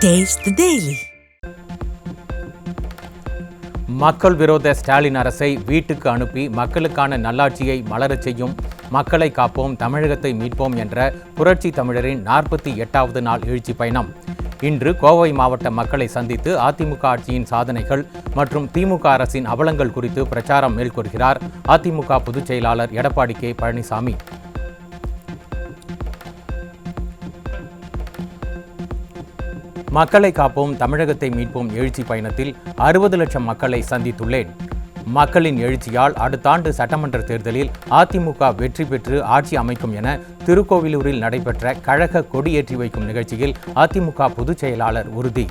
Taste the Daily. மக்கள் விரோத ஸ்டாலின் அரசை வீட்டுக்கு அனுப்பி மக்களுக்கான நல்லாட்சியை மலரச் செய்யும் மக்களை காப்போம் தமிழகத்தை மீட்போம் என்ற புரட்சி தமிழரின் 48வது நாள் எழுச்சி பயணம் இன்று கோவை மாவட்ட மக்களை சந்தித்து அதிமுக ஆட்சியின் சாதனைகள் மற்றும் திமுக அரசின் அவலங்கள் குறித்து பிரச்சாரம் மேற்கொள்கிறார் அதிமுக பொதுச் செயலாளர் எடப்பாடி கே பழனிசாமி. மக்களை காப்போம் தமிழகத்தை மீட்போம் எழுச்சி பயணத்தில் 60 லட்சம் மக்களை சந்தித்துள்ளேன். மக்களின் எழுச்சியால் அடுத்த ஆண்டு சட்டமன்ற தேர்தலில் அதிமுக வெற்றி பெற்று ஆட்சி அமைக்கும் என திருக்கோவிலூரில் நடைபெற்ற கழக கொடியேற்றி வைக்கும் நிகழ்ச்சியில் அதிமுக பொதுச் செயலாளர் உறுதி.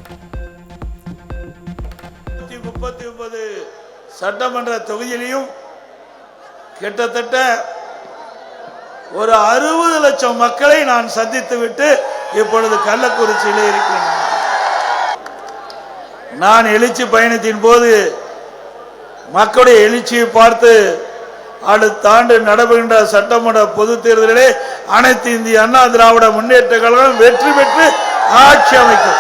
39 சட்டமன்ற தொகுதியிலையும் கிட்டத்தட்ட ஒரு 60 லட்சம் மக்களை நான் சந்தித்துவிட்டு இப்பொழுது கள்ளக்குறிச்சியிலே இருக்கிறேன். நான் எழுச்சி பயணத்தின் போது மக்களுடைய எழுச்சியை பார்த்து அடுத்த ஆண்டு நடைபெறுகின்ற சட்டமன்ற பொது தேர்தலிலே அனைத்து இந்திய அண்ணா திராவிட முன்னேற்ற கழகம் வெற்றி பெற்று ஆட்சி அமைக்கும்.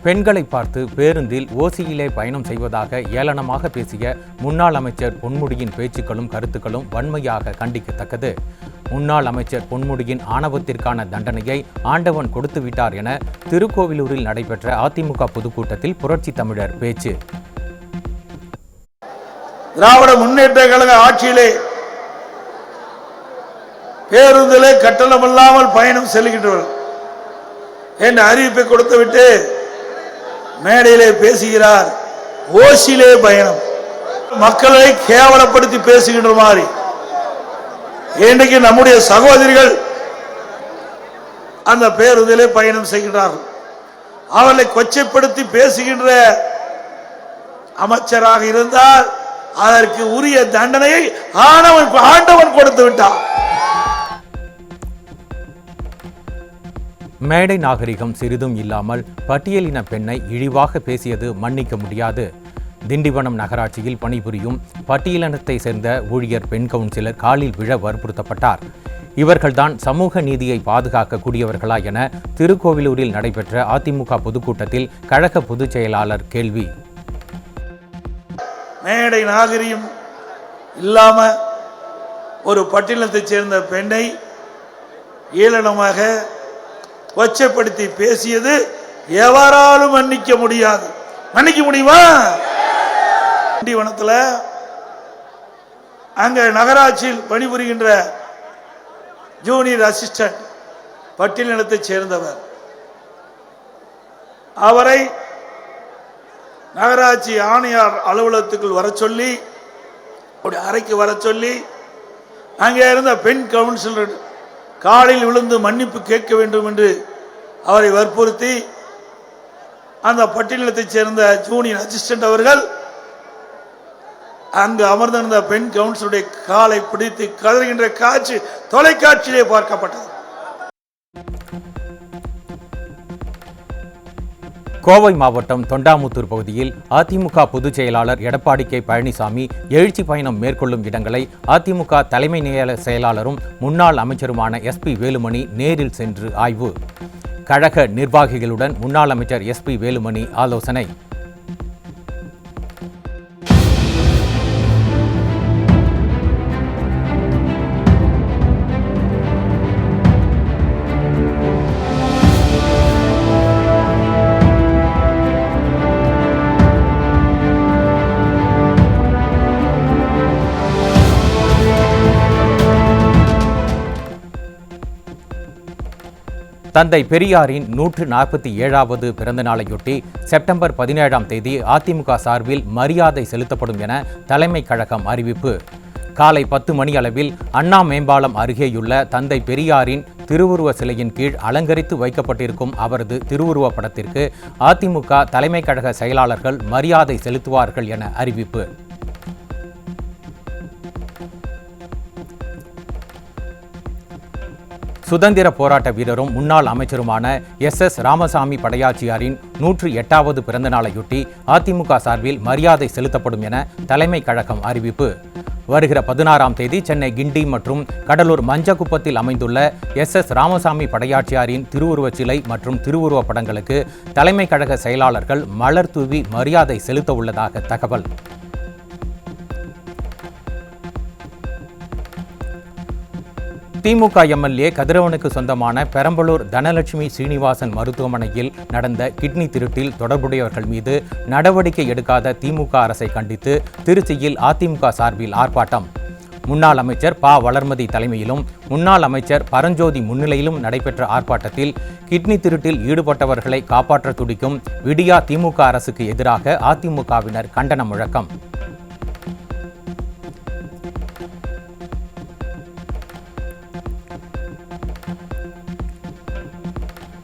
பெண்களை பார்த்து பேருந்தில் ஓசியிலே பயணம் செய்வதாக ஏளனமாக பேசிய முன்னாள் அமைச்சர் பொன்முடியின் பேச்சுக்களும் கருத்துக்களும் வன்மையாக கண்டிக்கத்தக்கது. முன்னாள் அமைச்சர் பொன்முடியின் ஆணவத்திற்கான தண்டனையை ஆண்டவன் கொடுத்துவிட்டார் என திருக்கோவிலூரில் நடைபெற்ற அதிமுக பொதுக்கூட்டத்தில் புரட்சி தமிழர் பேச்சு. திராவிட முன்னேற்ற கழக ஆட்சியிலே பேருந்திலே கட்டணமில்லாமல் பயணம் செல்கின்றவர் என்ற அறிவிப்பை கொடுத்துவிட்டு மேடையிலே பேசுகிறார் ஓசியிலே பயணம். மக்களை கேவலப்படுத்தி பேசுகின்ற மாதிரி இன்றைக்கு நம்முடைய சகோதரிகள் அந்த பேருந்திலே பயணம் செய்கின்றார்கள். அவர்களை கொச்சைப்படுத்தி பேசுகின்ற அமைச்சராக இருந்தால் அதற்கு உரிய தண்டனையை ஆண்டவன் கொடுத்து விட்டார். மேடை நாகரிகம் சிறிதும் இல்லாமல் பட்டியலின பெண்ணை இழிவாக பேசியது மன்னிக்க முடியாது. திண்டிவனம் நகராட்சியில் பணிபுரியும் பட்டியலினத்தை சேர்ந்த ஊழியர் பெண் கவுன்சிலர் காலில் விழ வற்புறுத்தப்பட்டார். இவர்கள்தான் சமூக நீதியை பாதுகாக்கக்கூடியவர்களா என திருக்கோவிலூரில் நடைபெற்ற அதிமுக பொதுக்கூட்டத்தில் கழக பொதுச் செயலாளர் கேள்வி. மேடை நாகரிகம் இல்லாம ஒரு பட்டியலினத்தை சேர்ந்த பெண்ணை ஏளனமாக கொச்சைப்படுத்தி பேசியது எவராலும் மன்னிக்க முடியாது. மன்னிக்க முடியுமா? திண்டிவனத்தில் அங்க நகராட்சியில் பணிபுரிகின்ற ஜூனியர் அசிஸ்டன்ட் பட்டியலினத்தை சேர்ந்தவர். அவரை நகராட்சி ஆணையாளர் அலுவலகத்துக்குள் வர சொல்லி அறைக்கு வர சொல்லி அங்கே இருந்த பெண் கவுன்சிலர் காலில் விழுந்து மன்னிப்பு கேட்க வேண்டும் என்று அவரை வற்புறுத்தி அந்த பட்டியலத்தைச் சேர்ந்த ஜூனியர் அசிஸ்டன்ட் அவர்கள் அங்கு அமர்ந்திருந்த பெண் கவுன்சிலருடைய காலை பிடித்து கதறுகின்ற காட்சி தொலைக்காட்சியிலே பார்க்கப்பட்டது. கோவை மாவட்டம் தொண்டாமுத்தூர் பகுதியில் அதிமுக பொதுச் செயலாளர் எடப்பாடி கே பழனிசாமி எழுச்சி பயணம் மேற்கொள்ளும் இடங்களை அதிமுக தலைமை செயலாளரும் முன்னாள் அமைச்சருமான SP வேலுமணி நேரில் சென்று ஆய்வு. கழக நிர்வாகிகளுடன் முன்னாள் அமைச்சர் SP வேலுமணி ஆலோசனை. தந்தை பெரியாரின் 147வது பிறந்த நாளையொட்டி செப்டம்பர் 17ஆம் தேதி அதிமுக சார்பில் மரியாதை செலுத்தப்படும் என தலைமை கழகம் அறிவிப்பு. காலை 10 மணி அளவில் அண்ணா மேம்பாலம் அருகேயுள்ள தந்தை பெரியாரின் திருவுருவ சிலையின் கீழ் அலங்கரித்து வைக்கப்பட்டிருக்கும் அவரது திருவுருவ படத்திற்கு அதிமுக தலைமை கழக செயலாளர்கள் மரியாதை செலுத்துவார்கள் என அறிவிப்பு. சுதந்திர போராட்ட வீரரும் முன்னாள் அமைச்சருமான SS ராமசாமி படையாச்சியாரின் 108வது பிறந்த நாளையொட்டி அதிமுக சார்பில் மரியாதை செலுத்தப்படும் என தலைமை கழகம் அறிவிப்பு. வருகிற 16ஆம் தேதி சென்னை கிண்டி மற்றும் கடலூர் மஞ்சக்குப்பத்தில் அமைந்துள்ள SS ராமசாமி படையாட்சியாரின் திருவுருவச் சிலை மற்றும் திருவுருவப் படங்களுக்கு தலைமை கழக செயலாளர்கள் மலர் தூவி மரியாதை செலுத்த உள்ளதாக தகவல். திமுக MLA கதிரவனுக்கு சொந்தமான பெரம்பலூர் தனலட்சுமி சீனிவாசன் மருத்துவமனையில் நடந்த கிட்னி திருட்டில் தொடர்புடையவர்கள் மீது நடவடிக்கை எடுக்காத திமுக அரசை கண்டித்து திருச்சியில் அதிமுக சார்பில் ஆர்ப்பாட்டம். முன்னாள் அமைச்சர் ப. வளர்மதி தலைமையிலும் முன்னாள் அமைச்சர் பரஞ்சோதி முன்னிலையிலும் நடைபெற்ற ஆர்ப்பாட்டத்தில் கிட்னி திருட்டில் ஈடுபட்டவர்களை காப்பாற்ற துடிக்கும் விடியா திமுக அரசுக்கு எதிராக அதிமுகவினர் கண்டன முழக்கம்.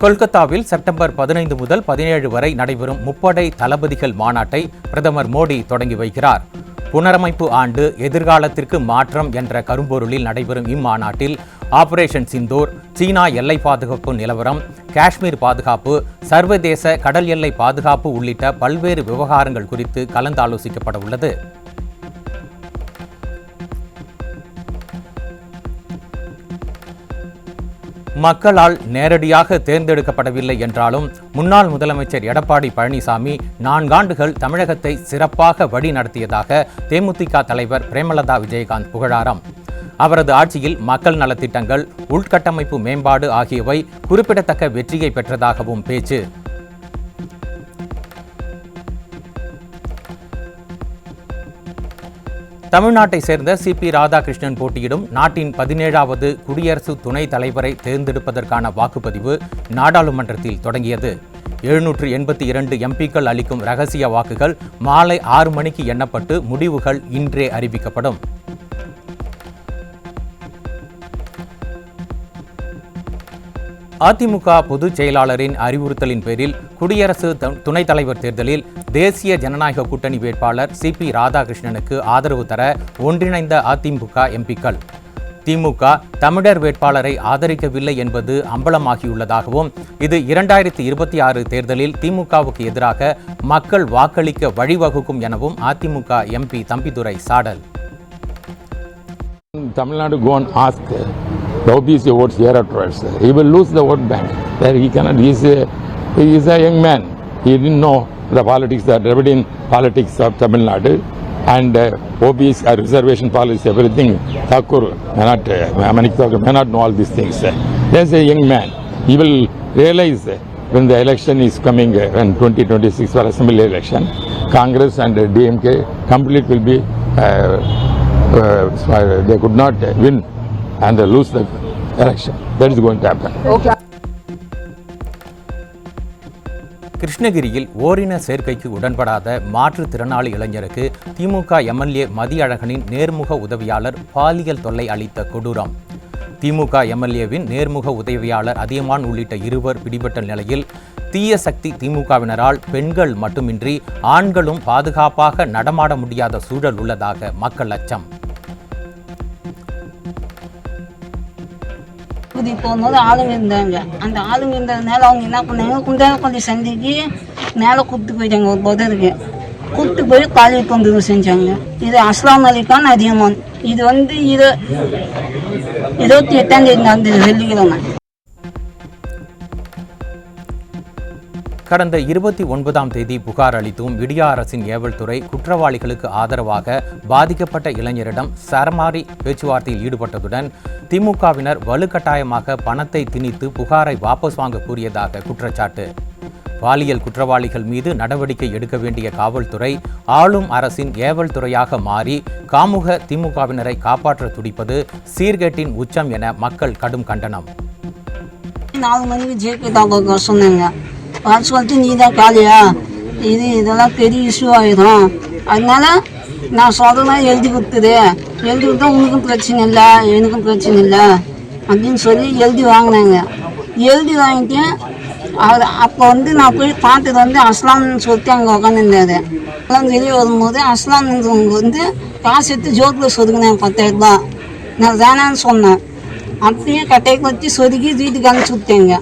கொல்கத்தாவில் செப்டம்பர் 15 முதல் 17 வரை நடைபெறும் முப்படை தளபதிகள் மாநாட்டை பிரதமர் மோடி தொடங்கி வைக்கிறார். புனரமைப்பு ஆண்டு எதிர்காலத்திற்கு மாற்றம் என்ற கரும்பொருளில் நடைபெறும் இம்மாநாட்டில் ஆபரேஷன் சிந்தூர், சீனா எல்லை பாதுகாப்பு நிலவரம், காஷ்மீர் பாதுகாப்பு, சர்வதேச கடல் எல்லை பாதுகாப்பு உள்ளிட்ட பல்வேறு விவகாரங்கள் குறித்து கலந்தாலோசிக்கப்பட உள்ளது. மக்களால் நேரடியாக தேர்ந்தெடுக்கப்படவில்லை என்றாலும் முன்னாள் முதலமைச்சர் எடப்பாடி பழனிசாமி 4 ஆண்டுகள் தமிழகத்தை சிறப்பாக வழி நடத்தியதாக தேமுதிக தலைவர் பிரேமலதா விஜயகாந்த் புகழாரம். அவரது ஆட்சியில் மக்கள் நலத்திட்டங்கள், உள்கட்டமைப்பு மேம்பாடு ஆகியவை குறிப்பிடத்தக்க வெற்றியை பெற்றதாகவும் பேச்சு. தமிழ்நாட்டை சேர்ந்த CP ராதாகிருஷ்ணன் போட்டியிடும் நாட்டின் 17வது குடியரசு துணைத் தலைவரை தேர்ந்தெடுப்பதற்கான வாக்குப்பதிவு நாடாளுமன்றத்தில் தொடங்கியது. 782 MPக்கள் அளிக்கும் ரகசிய வாக்குகள் மாலை 6 மணிக்கு எண்ணப்பட்டு முடிவுகள் இன்றே அறிவிக்கப்படும். அதிமுக பொதுச் செயலாளரின் அறிவுறுத்தலின் பேரில் குடியரசு துணைத் தலைவர் தேர்தலில் தேசிய ஜனநாயக கூட்டணி வேட்பாளர் CP ராதாகிருஷ்ணனுக்கு ஆதரவு தர ஒன்றிணைந்த அதிமுக MPக்கள். திமுக தமிழர் வேட்பாளரை ஆதரிக்கவில்லை என்பது அம்பலமாகியுள்ளதாகவும் இது 2026 தேர்தலில் திமுகவுக்கு எதிராக மக்கள் வாக்களிக்க வழிவகுக்கும் எனவும் AIADMK MP Thambidurai சாடல். Tamil Nadu go and ask the OBC votes here afterwards. He will lose the vote bank. There he cannot. He is a young man. He didn't know the politics, the Dravidian politics of Tamil Nadu, and OBC reservation policy, everything. Thakur may not, Manik Thakur may not know all these things. There's a young man. He will realize when the election is coming, when 2026 for assembly election, Congress and DMK complete will be. They could not win and they lose the election. That is going to happen. Okay. கிருஷ்ணகிரியில் ஓரின சேர்க்கைக்கு உடன்படாத மாற்றுத்திறனாளி இளைஞருக்கு திமுக MLA மதியழகனின் நேர்முக உதவியாளர் பாலியல் தொல்லை அளித்த கொடூரம். திமுக MLAவின் நேர்முக உதவியாளர் அதியமான் உள்ளிட்ட 2 பிடிபட்ட நிலையில் தீய சக்தி திமுகவினரால் பெண்கள் மட்டுமின்றி ஆண்களும் பாதுகாப்பாக நடமாட முடியாத சூழல் உள்ளதாக மக்கள் அச்சம். போகும்போது ஆளுங்க இருந்தாங்க. அந்த ஆளுங்க இருந்ததுனால அவங்க என்ன பண்ணாங்க, குண்டாலப்பள்ளி சந்தைக்கு மேலே கூப்பிட்டு போயிட்டாங்க. ஒரு புதருக்கு கூப்பிட்டு போய் காலை தொந்தரவு செஞ்சாங்க. இது அஸ்லாம் அலிகான் அதியமான். இது 28ஆம் தேதி நடந்தது, வெள்ளிக்கிழமை. கடந்த 29ஆம் தேதி புகார் அளித்தும் விடியா அரசின் ஏவல் துறை குற்றவாளிகளுக்கு ஆதரவாக பாதிக்கப்பட்ட இளைஞரிடம் சரமாரி பேச்சுவார்த்தையில் ஈடுபட்டதுடன் திமுகவினர் வலுக்கட்டாயமாக பணத்தை திணித்து புகாரை வாபஸ் வாங்க கூறியதாக குற்றச்சாட்டு. பாலியல் குற்றவாளிகள் மீது நடவடிக்கை எடுக்க வேண்டிய காவல்துறை ஆளும் அரசின் ஏவல் துறையாக மாறி காமுக திமுகவினரை காப்பாற்ற துடிப்பது சீர்கேட்டின் உச்சம் என மக்கள் கடும் கண்டனம். 4 மணிக்கு ஜேபி சொன்னாங்க. சொல்லிட்டு நீ தான் காலியா, இதெல்லாம் பெரிய இஷ்யூ ஆகிடும், அதனால நான் சொல்கிறேன்னா எழுதி கொடுத்தா உனக்கும் பிரச்சனை இல்லை எனக்கும் பிரச்சனை இல்லை அப்படின்னு சொல்லி எழுதி வாங்கினாங்க. எழுதி வாங்கிட்டு அப்போ நான் போய் பார்த்தது அஸ்லாம்னு சொல்லிட்டு அங்கே உட்காந்துருந்தாரு. எல்லாம் வெளியே வரும்போது அஸ்லாம்ன்றவங்க காசு எடுத்து ஜோக்கில் சொதுக்குனாங்க 10,000 ரூபாய். நான் வேணான்னு சொன்னேன். அப்படியே கட்டையை வச்சு சொதுக்கி வீட்டுக்கு அனுப்பிச்சு விட்டேங்க.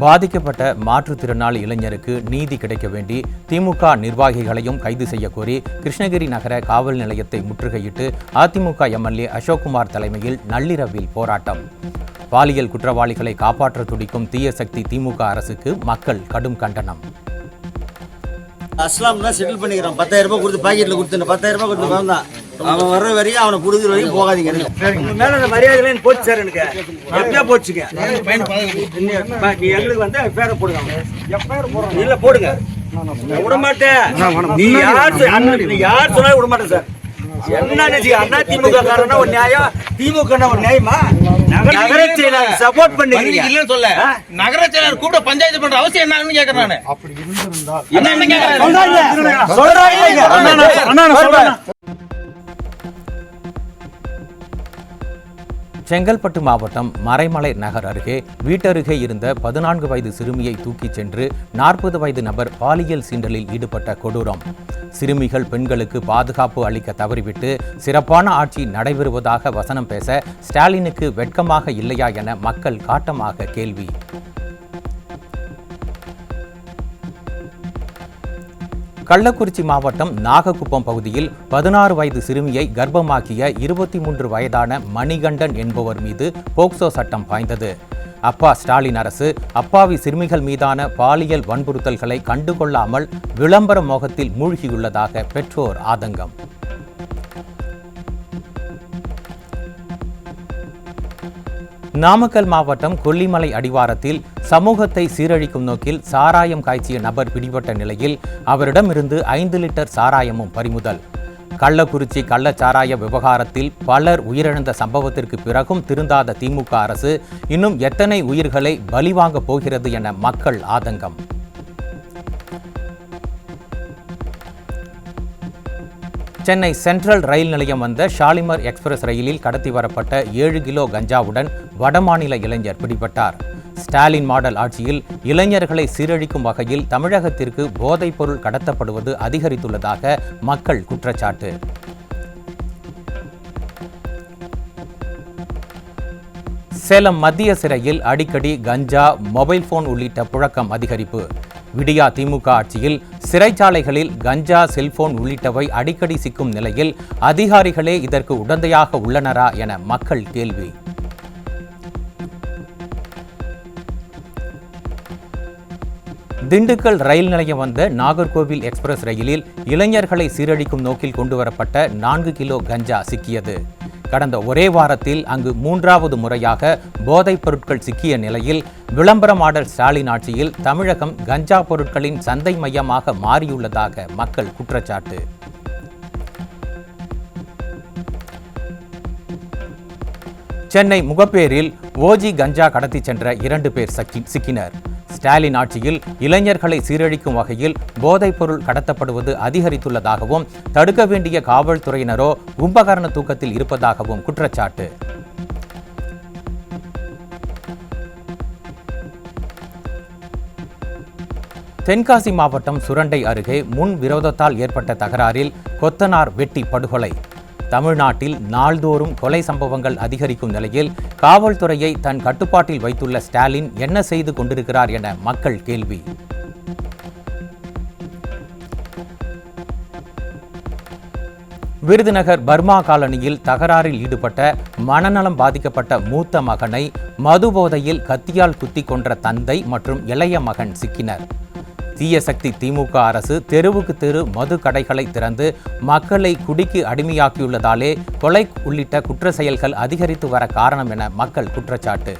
பாதிக்கப்பட்ட மாற்றுத்திறனாளி இளைஞருக்கு நீதி கிடைக்க வேண்டி திமுக நிர்வாகிகளையும் கைது செய்ய கோரி கிருஷ்ணகிரி நகர காவல் நிலையத்தை முற்றுகையிட்டு அதிமுக எம்எல்ஏ அசோக்குமார் தலைமையில் நள்ளிரவில் போராட்டம். பாலியல் குற்றவாளிகளை காப்பாற்ற துடிக்கும் தீய சக்தி திமுக அரசுக்கு மக்கள் கடும் கண்டனம். அஸ்லாம் தான் செட்டில் பண்ணிக்கிறோம். 10,000 ரூபாய் கொடுத்து பாக்கெட்ல கொடுத்து 10,000 ரூபாய் கொடுத்து வந்தான். அவன் வர்ற வரையும் அவனை புடிக்கிற வரையும் போகாதீங்க. மேல அந்த மரியாதை போச்சு சார். எனக்கு எப்படியா போச்சுங்க. நீ எங்களுக்கு வந்து பேரை போடுங்க. இல்ல போடுங்க. விட மாட்டேன். நீ யார் சொன்னாலும் விட மாட்டேன் சார். என்ன அண்ணா திமுக காரனா ஒரு நியாயம், திமுக ஒரு நியாயமா? நகர செயலாளர் சப்போர்ட் பண்ணிக்கிறீங்க இல்லன்னு சொல்ல. நகர செயலாளர் கூப்பிட பஞ்சாயத்து பண்ற அவசியம் என்னன்னு கேக்குறேன் நானு. அப்படி இருந்திருந்தா என்ன சொல்றாங்க? செங்கல்பட்டு மாவட்டம் மறைமலை நகர் அருகே வீட்டருகே இருந்த 14 வயது சிறுமியை தூக்கிச் சென்று 40 வயது நபர் பாலியல் சீண்டலில் ஈடுபட்ட கொடூரம். சிறுமிகள் பெண்களுக்கு பாதுகாப்பு அளிக்க தவறிவிட்டு சிறப்பான ஆட்சி நடைபெறுவதாக வசனம் பேச ஸ்டாலினுக்கு வெட்கமாக இல்லையா என மக்கள் காட்டமாக கேள்வி. கள்ளக்குறிச்சி மாவட்டம் நாகக்குப்பம் பகுதியில் 16 வயது சிறுமியை கர்ப்பமாக்கிய 23 வயதான மணிகண்டன் என்பவர் மீது போக்சோ சட்டம் பாய்ந்தது. அப்பா ஸ்டாலின் அரசு அப்பாவி சிறுமிகள் மீதான பாலியல் வன்புறுத்தல்களை கண்டுகொள்ளாமல் விளம்பர மோகத்தில் மூழ்கியுள்ளதாக பெற்றோர் ஆதங்கம். நாமக்கல் மாவட்டம் கொல்லிமலை அடிவாரத்தில் சமூகத்தை சீரழிக்கும் நோக்கில் சாராயம் காய்ச்சிய நபர் பிடிபட்ட நிலையில் அவரிடமிருந்து 5 லிட்டர் சாராயமும் பறிமுதல். கள்ளக்குறிச்சி கள்ளச்சாராய விவகாரத்தில் பலர் உயிரிழந்த சம்பவத்திற்கு பிறகும் திருந்தாத திமுக அரசு இன்னும் எத்தனை உயிர்களை பலிவாங்க போகிறது என மக்கள் ஆதங்கம். சென்னை சென்ட்ரல் ரயில் நிலையம் வந்த ஷாலிமர் எக்ஸ்பிரஸ் ரயிலில் கடத்தி வரப்பட்ட 7 கிலோ கஞ்சாவுடன் வடமாநில இளைஞர் பிடிபட்டார். ஸ்டாலின் மாடல் ஆட்சியில் இளைஞர்களை சீரழிக்கும் வகையில் தமிழகத்திற்கு போதைப் பொருள் கடத்தப்படுவது அதிகரித்துள்ளதாக மக்கள் குற்றச்சாட்டு. சேலம் மத்திய சிறையில் அடிக்கடி கஞ்சா, மொபைல் போன் உள்ளிட்ட புழக்கம் அதிகரிப்பு. விடியா திமுக ஆட்சியில் சிறைச்சாலைகளில் கஞ்சா, செல்போன் உள்ளிட்டவை அடிக்கடி சிக்கும் நிலையில் அதிகாரிகளே இதற்கு உடந்தையாக உள்ளனரா என மக்கள் கேள்வி. திண்டுக்கல் ரயில் நிலையம் வந்த நாகர்கோவில் எக்ஸ்பிரஸ் ரயிலில் இளைஞர்களை சீரழிக்கும் நோக்கில் கொண்டுவரப்பட்ட 4 கிலோ கஞ்சா சிக்கியது. கடந்த ஒரே வாரத்தில் அங்கு 3வது முறையாக போதைப் பொருட்கள் சிக்கிய நிலையில் விளம்பர மாடல் ஸ்டாலின் ஆட்சியில் தமிழகம் கஞ்சா பொருட்களின் சந்தை மையமாக மாறியுள்ளதாக மக்கள் குற்றச்சாட்டு. சென்னை முகப்பேரில் ஓஜி கஞ்சா கடத்தி சென்ற 2 பேர் சிக்கினர். ஸ்டாலின் ஆட்சியில் இளைஞர்களை சீரழிக்கும் வகையில் போதைப் பொருள் கடத்தப்படுவது அதிகரித்துள்ளதாகவும் தடுக்க வேண்டிய காவல்துறையினரோ கும்பகரண தூக்கத்தில் இருப்பதாகவும் குற்றச்சாட்டு. தென்காசி மாவட்டம் சுரண்டை அருகே முன் விரோதத்தால் ஏற்பட்ட தகராறில் கொத்தனார் வெட்டி படுகொலை. தமிழ்நாட்டில் நாள்தோறும் கொலை சம்பவங்கள் அதிகரிக்கும் நிலையில் காவல்துறையை தன் கட்டுப்பாட்டில் வைத்துள்ள ஸ்டாலின் என்ன செய்து கொண்டிருக்கிறார் என மக்கள் கேள்வி. விருதுநகர் பர்மா காலனியில் தகராறில் ஈடுபட்ட மனநலம் பாதிக்கப்பட்ட மூத்த மகனை மது போதையில் கத்தியால் குத்தி கொன்ற தந்தை மற்றும் இளைய மகன் சிக்கினர். தீய சக்தி திமுக அரசு தெருவுக்கு தெரு மது கடைகளை திறந்து மக்களை குடிக்கு அடிமையாக்கியுள்ளதாலே கொலை உள்ளிட்ட குற்ற செயல்கள் அதிகரித்து வர காரணம் என மக்கள் குற்றச்சாட்டு.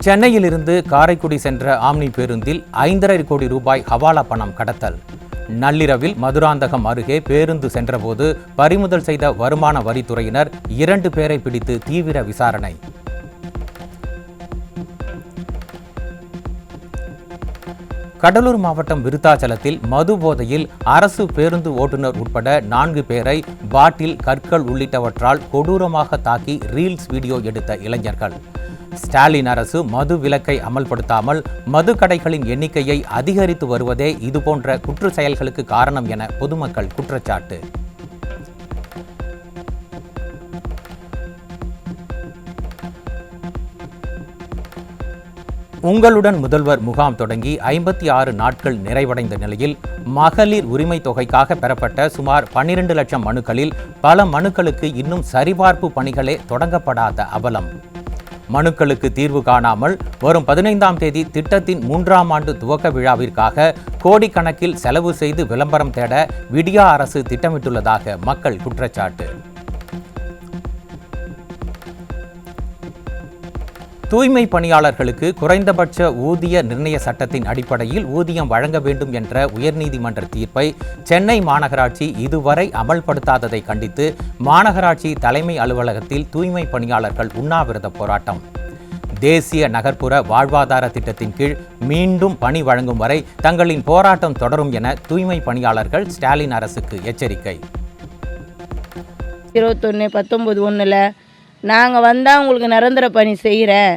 சென்னையிலிருந்து காரைக்குடி சென்ற ஆம்னி பேருந்தில் 5.5 கோடி ரூபாய் ஹவாலா பணம் கடத்தல். நள்ளிரவில் மதுராந்தகம் அருகே பேருந்து சென்றபோது பறிமுதல் செய்த வருமான வரித்துறையினர் 2 பேரை பிடித்து தீவிர விசாரணை. கடலூர் மாவட்டம் விருத்தாச்சலத்தில் மது போதையில் அரசு பேருந்து ஓட்டுநர் உட்பட 4 பேரை பாட்டில், கற்கள் உள்ளிட்டவற்றால் கொடூரமாக தாக்கி ரீல்ஸ் வீடியோ எடுத்த இளைஞர்கள். ஸ்டாலின் அரசு மது விலக்கை அமல்படுத்தாமல் மது கடைகளின் எண்ணிக்கையை அதிகரித்து வருவதே இதுபோன்ற குற்ற செயல்களுக்கு காரணம் என பொதுமக்கள் குற்றச்சாட்டு. உங்களுடன் முதல்வர் முகாம் தொடங்கி 56 நாட்கள் நிறைவடைந்த நிலையில் மகளிர் உரிமை தொகைக்காக பெறப்பட்ட சுமார் 12 லட்சம் மனுக்களில் பல மனுக்களுக்கு இன்னும் சரிபார்ப்பு பணிகளே தொடங்கப்படாத அவலம். மனுக்களுக்கு தீர்வு காணாமல் வரும் 15ஆம் தேதி திட்டத்தின் 3ஆம் ஆண்டு துவக்க விழாவிற்காக கோடிக்கணக்கில் செலவு செய்து விளம்பரம் தேட விடியா அரசு திட்டமிட்டுள்ளதாக மக்கள் குற்றச்சாட்டு. தூய்மை பணியாளர்களுக்கு குறைந்தபட்ச ஊதிய நிர்ணய சட்டத்தின் அடிப்படையில் ஊதியம் வழங்க வேண்டும் என்ற உயர்நீதிமன்ற தீர்ப்பை சென்னை மாநகராட்சி இதுவரை அமல்படுத்தாததை கண்டித்து மாநகராட்சி தலைமை அலுவலகத்தில் தூய்மை பணியாளர்கள் உண்ணாவிரத போராட்டம். தேசிய நகர்ப்புற வாழ்வாதார திட்டத்தின் கீழ் மீண்டும் பணி வழங்கும் வரை தங்களின் போராட்டம் தொடரும் என தூய்மை பணியாளர்கள் ஸ்டாலின் அரசுக்கு எச்சரிக்கை. 21/19/1 நாங்கள் வந்தால் உங்களுக்கு நிரந்தர பணி செய்கிறேன்,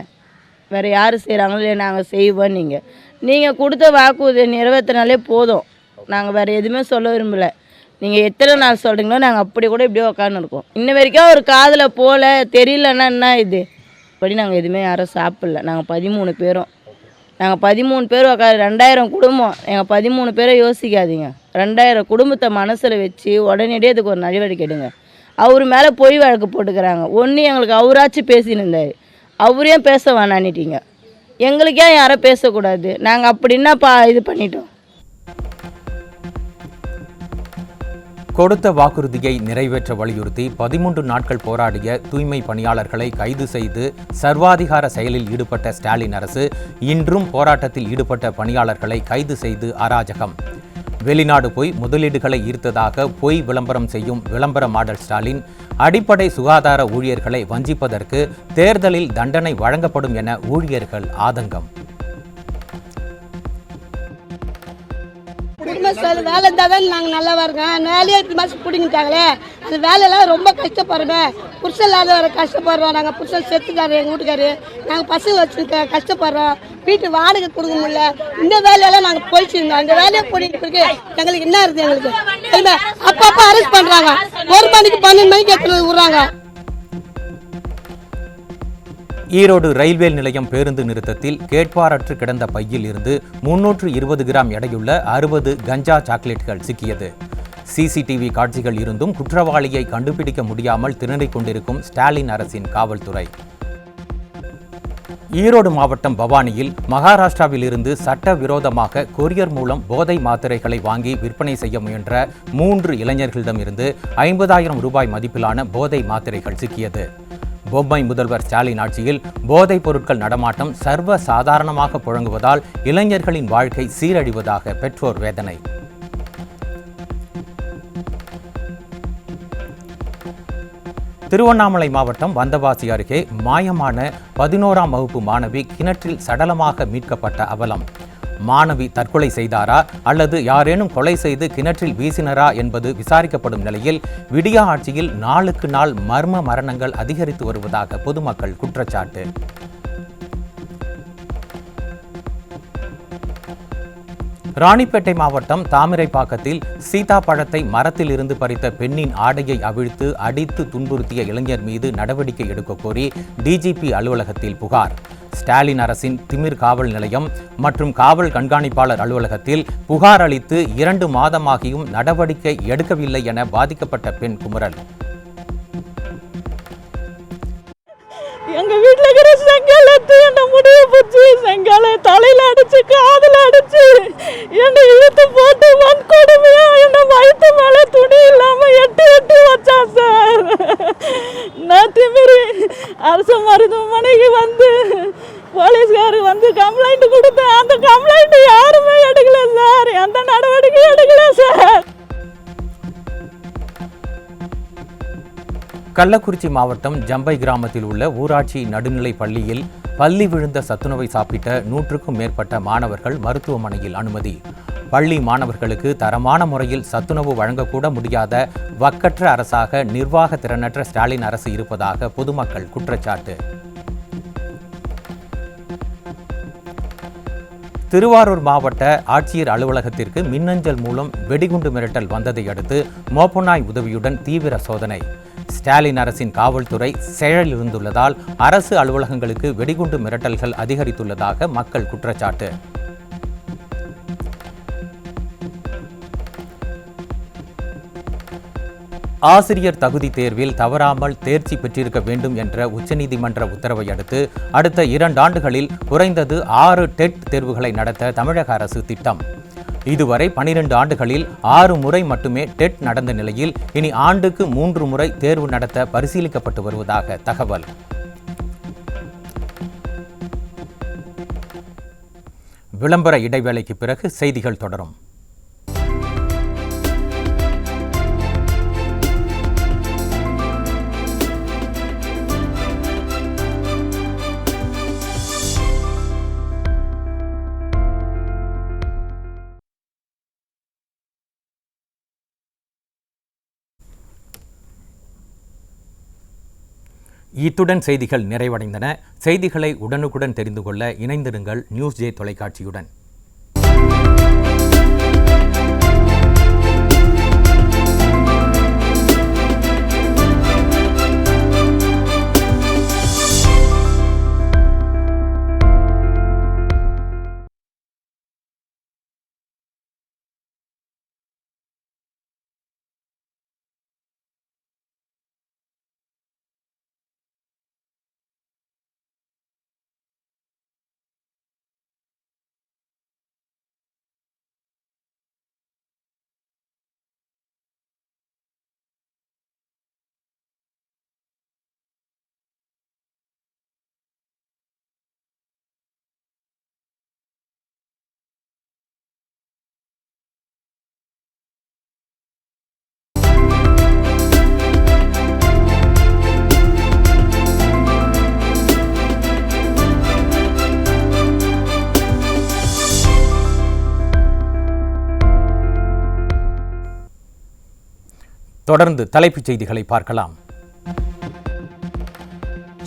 வேறு யார் செய்கிறாங்களோ நாங்கள் செய்வோம். நீங்கள் கொடுத்த வாக்குறுதியை நிறைவேற்றினாலே போதும், நாங்கள் வேறு எதுவுமே சொல்ல விரும்பலை. நீங்கள் எத்தனை நாள் சொல்கிறீங்களோ நாங்கள் அப்படி கூட இப்படியே உட்காந்துருக்கோம். இன்ன வரைக்கும் ஒரு காதில் போல தெரியலன்னா என்ன இது இப்படி நாங்கள் எதுவுமே யாரும் சாப்பிடல. நாங்கள் 13 பேரும், நாங்கள் 13 பேர் உட்காந்து 2000 குடும்பம். எங்கள் 13 பேரை யோசிக்காதீங்க, 2000 குடும்பத்தை மனசில் வச்சு உடனடியே இதுக்கு ஒரு நடவடிக்கை எடுங்க. அவர் மேலே பொய் வழக்கு போட்டுக்கிறாங்க. ஒன்று எங்களுக்கு அவராச்சும் பேசின்னு இருந்தார், அவரையும் பேச வேணான்னிட்டீங்க. எங்களுக்கே யாரும் பேசக்கூடாது, நாங்கள் அப்படின்னா இது பண்ணிட்டோம். கொடுத்த வாக்குறுதியை நிறைவேற்ற வலியுறுத்தி 13 நாட்கள் போராடிய தூய்மை பணியாளர்களை கைது செய்து சர்வாதிகார செயலில் ஈடுபட்ட ஸ்டாலின் அரசு இன்றும் போராட்டத்தில் ஈடுபட்ட பணியாளர்களை கைது செய்து அராஜகம். வெளிநாடு போய் முதலீடுகளை ஈர்த்ததாக பொய் விளம்பரம் செய்யும் விளம்பர மாடல் ஸ்டாலின் அடிப்படை சுகாதார ஊழியர்களை வஞ்சிப்பதற்கு தேர்தலில் தண்டனை வழங்கப்படும் என ஊழியர்கள் ஆதங்கம். வேலை இருந்தால் தான் நாங்கள் நல்லா இருக்கோம். வேலையே 8 மாதம் பிடிங்கிட்டாங்களே, அந்த வேலையெல்லாம் ரொம்ப கஷ்டப்படுறோம். புருஷன் இல்லாத வர கஷ்டப்படுறோம். நாங்கள் புருஷன் செத்துக்காரு, எங்கள் வீட்டுக்காரு, நாங்கள் பசங்க வச்சுருக்க கஷ்டப்படுறோம். வீட்டு வாடகை கொடுக்க முடியல. இந்த வேலையெல்லாம் நாங்கள் போயிடுச்சுருந்தோம். அந்த வேலையை போயிட்டு இருக்கு. எங்களுக்கு என்ன இருக்குது? எங்களுக்கு அப்பப்போ அரெஸ்ட் பண்ணுறாங்க. 1 மணிக்கு 12 மணிக்கு எடுத்துட்டு விட்றாங்க. ஈரோடு ரயில்வே நிலையம் பேருந்து நிறுத்தத்தில் கேட்பாரற்று கிடந்த பையில் இருந்து 320 கிராம் எடையுள்ள 60 கஞ்சா சாக்லேட்டுகள் சிக்கியது. சிசிடிவி காட்சிகள் இருந்தும் குற்றவாளியை கண்டுபிடிக்க முடியாமல் திணறிக் கொண்டிருக்கும் ஸ்டாலின் அரசின் காவல்துறை. ஈரோடு மாவட்டம் பவானியில் மகாராஷ்டிராவில் இருந்து சட்டவிரோதமாக கொரியர் மூலம் போதை மாத்திரைகளை வாங்கி விற்பனை செய்ய முயன்ற 3 இளைஞர்களிடமிருந்து 50,000 ரூபாய் மதிப்பிலான போதை மாத்திரைகள் சிக்கியது. பொம்மை முதல்வர் ஸ்டாலின் ஆட்சியில் போதைப் பொருட்கள் நடமாட்டம் சர்வ சாதாரணமாக புழங்குவதால் இளைஞர்களின் வாழ்க்கை சீரழிவதாக பெற்றோர் வேதனை. திருவண்ணாமலை மாவட்டம் வந்தவாசி அருகே மாயமான 11ஆம் வகுப்பு மாணவி கிணற்றில் சடலமாக மீட்கப்பட்ட அவலம். மாணவி தற்கொலை செய்தாரா அல்லது யாரேனும் கொலை செய்து கிணற்றில் வீசினரா என்பது விசாரிக்கப்படும் நிலையில் விடியா ஆட்சியில் நாளுக்கு நாள் மர்ம மரணங்கள் அதிகரித்து வருவதாக பொதுமக்கள் குற்றச்சாட்டு. ராணிப்பேட்டை மாவட்டம் தாமிரைப்பாக்கத்தில் சீதா பழத்தை மரத்தில் இருந்து பறித்த பெண்ணின் ஆடையை அவிழ்த்து அடித்து துன்புறுத்திய இளைஞர் மீது நடவடிக்கை எடுக்க கோரி டிஜிபி அலுவலகத்தில் புகார். ஸ்டாலின் அரசின் திமிர் காவல் நிலையம் மற்றும் காவல் கண்காணிப்பாளர் அலுவலகத்தில் புகார் அளித்து 2 மாதமாகியும் நடவடிக்கை எடுக்கவில்லை என பாதிக்கப்பட்ட பெண் குமுறல். எங்க வீட்டுல இருக்கிற செங்கல் எடுத்து என்ன முடிய போச்சு, செங்கலை தலையில அடிச்சு காதுல அடிச்சு என்ன இழுத்து போட்டு வன்கொடுமையா என்ன வயிற்று மேல துணி இல்லாம எட்டு வச்சா சார். நான் திமிரி அரசு மருத்துவமனைக்கு வந்து போலீஸ்காரு வந்து கம்ப்ளைண்ட் கொடுத்தேன். அந்த கம்ப்ளைண்ட் யாருமே எடுக்கல சார், எந்த நடவடிக்கையும் எடுக்கல சார். கள்ளக்குறிச்சி மாவட்டம் ஜம்பை கிராமத்தில் உள்ள ஊராட்சி நடுநிலைப் பள்ளியில் பள்ளி விழுந்த சத்துணவை சாப்பிட்ட 100க்கும் மேற்பட்ட மாணவர்கள் மருத்துவமனையில் அனுமதி. பள்ளி மாணவர்களுக்கு தரமான முறையில் சத்துணவு வழங்கக்கூட முடியாத வக்கற்ற அரசாக நிர்வாக திறனற்ற ஸ்டாலின் அரசு இருப்பதாக பொதுமக்கள் குற்றச்சாட்டு. திருவாரூர் மாவட்ட ஆட்சியர் அலுவலகத்திற்கு மின்னஞ்சல் மூலம் வெடிகுண்டு மிரட்டல் வந்ததை அடுத்து மோப்பநாய் உதவியுடன் தீவிர சோதனை. ஸ்டாலின் அரசின் காவல்துறை செயலிழந்துள்ளதால் அரசு அலுவலகங்களுக்கு வெடிகுண்டு மிரட்டல்கள் அதிகரித்துள்ளதாக மக்கள் குற்றச்சாட்டு. ஆசிரியர் தகுதி தேர்வில் தவறாமல் தேர்ச்சி பெற்றிருக்க வேண்டும் என்ற உச்சநீதிமன்ற உத்தரவை அடுத்து அடுத்த 2 ஆண்டுகளில் குறைந்தது 6 டெட் தேர்வுகளை நடத்த தமிழக அரசு திட்டம். இதுவரை 12 ஆண்டுகளில் 6 முறை மட்டுமே டெட் நடந்த நிலையில் இனி ஆண்டுக்கு 3 முறை தேர்வு நடத்த பரிசீலிக்கப்பட்டு வருவதாக தகவல். விளம்பர இடைவேளைக்கு பிறகு செய்திகள் தொடரும். இத்துடன் செய்திகள் நிறைவடைந்தன. செய்திகளை உடனுக்குடன் தெரிந்து கொள்ள இணைந்திருங்கள் நியூஸ் ஜே தொலைக்காட்சியுடன். தொடர்ந்து தலைப்புச் செய்திகளை பார்க்கலாம்.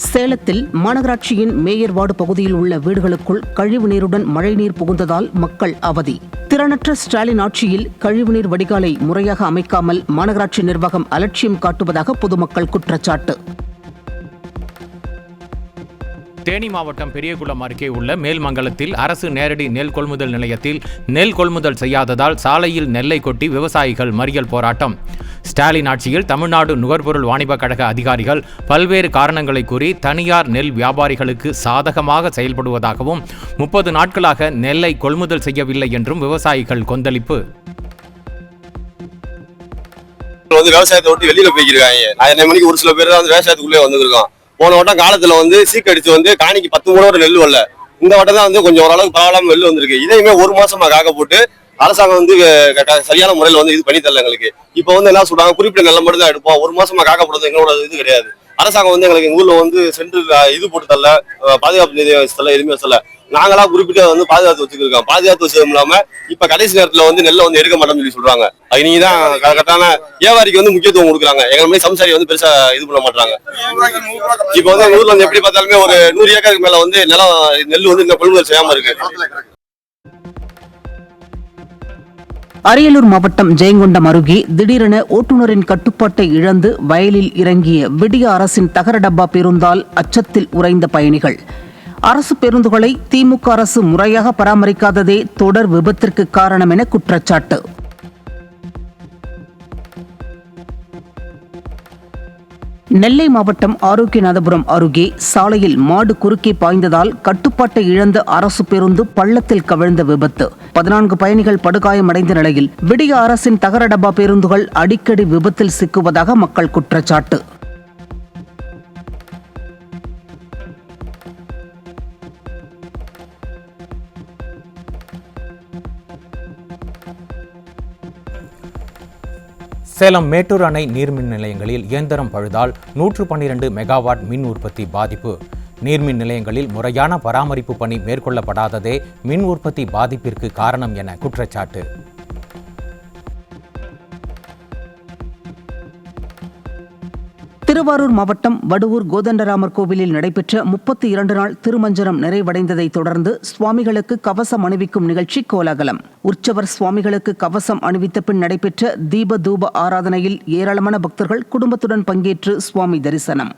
சேலத்தில் மாநகராட்சியின் மேயர் வார்டு பகுதியில் உள்ள வீடுகளுக்குள் கழிவுநீருடன் மழைநீர் புகுந்ததால் மக்கள் அவதி. திறனற்ற ஸ்டாலின் ஆட்சியில் கழிவுநீர் வடிகாலை முறையாக அமைக்காமல் மாநகராட்சி நிர்வாகம் அலட்சியம் காட்டுவதாக பொதுமக்கள் குற்றச்சாட்டு. தேனி மாவட்டம் பெரியகுளம் அருகே உள்ள மேல்மங்கலத்தில் அரசு நேரடி நெல் கொள்முதல் நிலையத்தில் நெல் கொள்முதல் செய்யாததால் சாலையில் நெல்லை கொட்டி விவசாயிகள் மறியல் போராட்டம். ஸ்டாலின் ஆட்சியில் தமிழ்நாடு நுகர்பொருள் வாணிபக் கழக அதிகாரிகள் பல்வேறு காரணங்களை கூறி தனியார் நெல் வியாபாரிகளுக்கு சாதகமாக செயல்படுவதாகவும் 30 நாட்களாக நெல்லை கொள்முதல் செய்யவில்லை என்றும் விவசாயிகள் கொந்தளிப்பு. விவசாயத்தை விட்டு வெளியில போய்க்கிறாங்க. 9 மணிக்கு ஒரு சில பேர் தான் விவசாயத்துக்குள்ளே வந்துருக்கோம். போன வட்டம் காலத்துல சீக்கடிச்சு காணிக்கு 10 மூணோட நெல் வரல. இந்த வட்டம் தான் கொஞ்சம் ஓரளவுக்கு பரவாயில்லாம நெல் வந்திருக்கு. இதையுமே 1 மாசமா காக்க போட்டு அரசாங்கம் சரியான முறையில் இது பண்ணி தரல எங்களுக்கு. இப்போ என்ன சொல்றாங்க, குறிப்பிட்ட நெல்லை மட்டும் தான் எடுப்போம், 1 மாசமா காக்க போடுறது எங்களோட இது கிடையாது. அரசாங்கம் எங்களுக்கு எங்க ஊர்ல சென்ட்ரல் இது போட்டு தரல, பாதுகாப்பு நிதியம் தரல, எதுவுமே சொல்லல. நாங்களா குறிப்பிட்ட பாதுகாத்து வச்சுருக்கோம். பாதுகாத்து வச்சதும் இல்லாம இப்ப கடைசி நேரத்துல நெல்லை எடுக்க மாட்டோம்னு சொல்லி சொல்றாங்க. அது நீங்க தான் கரெக்டான வியாபாரிக்கு முக்கியத்துவம் கொடுக்குறாங்க. எங்க மாதிரி சம்சாரி பெருசா இது பண்ண மாட்டாங்க. இப்ப எங்க ஊர்ல எப்படி பார்த்தாலுமே ஒரு 100 ஏக்கருக்கு மேல நிலம் நெல் இந்த கொள்முதல் செய்யாம இருக்கு. அரியலூர் மாவட்டம் ஜெயங்கொண்டம் அருகே திடீரென ஓட்டுநரின் கட்டுப்பாட்டை இழந்து வயலில் இறங்கிய விடிய அரசின் தகர டப்பா பேருந்தால் அச்சத்தில் உறைந்த பயணிகள். அரசு பேருந்துகளை திமுக அரசு முறையாக பராமரிக்காததே தொடர் விபத்திற்கு காரணம் என குற்றச்சாட்டு. நெல்லை மாவட்டம் ஆரோக்கியநாதபுரம் அருகே சாலையில் மாடு குறுக்கே பாய்ந்ததால் கட்டுப்பாட்டை இழந்த அரசு பேருந்து பள்ளத்தில் கவிழ்ந்த விபத்து. 14 பயணிகள் படுகாயமடைந்த நிலையில் விடிய அரசின் தகர டப்பா பேருந்துகள் அடிக்கடி விபத்தில் சிக்குவதாக மக்கள் குற்றச்சாட்டு. சேலம் மேட்டூர் அணை நீர்மின் நிலையங்களில் இயந்திரம் பழுதால் 112 மெகாவாட் மின் உற்பத்தி பாதிப்பு. நீர்மின் நிலையங்களில் முறையான பராமரிப்பு பணி மேற்கொள்ளப்படாததே மின் உற்பத்தி பாதிப்பிற்கு காரணம் என குற்றச்சாட்டு. திருவாரூர் மாவட்டம் வடுவூர் கோதண்டராமர் கோவிலில் நடைபெற்ற 32 நாள் திருமஞ்சனம் நிறைவடைந்ததை தொடர்ந்து சுவாமிகளுக்கு கவசம் அணிவிக்கும் நிகழ்ச்சி கோலாகலம். உற்சவர் சுவாமிகளுக்கு கவசம் அணிவித்த பின் நடைபெற்ற தீப தூப ஆராதனையில் ஏராளமான பக்தர்கள் குடும்பத்துடன் பங்கேற்று சுவாமி தரிசனம்.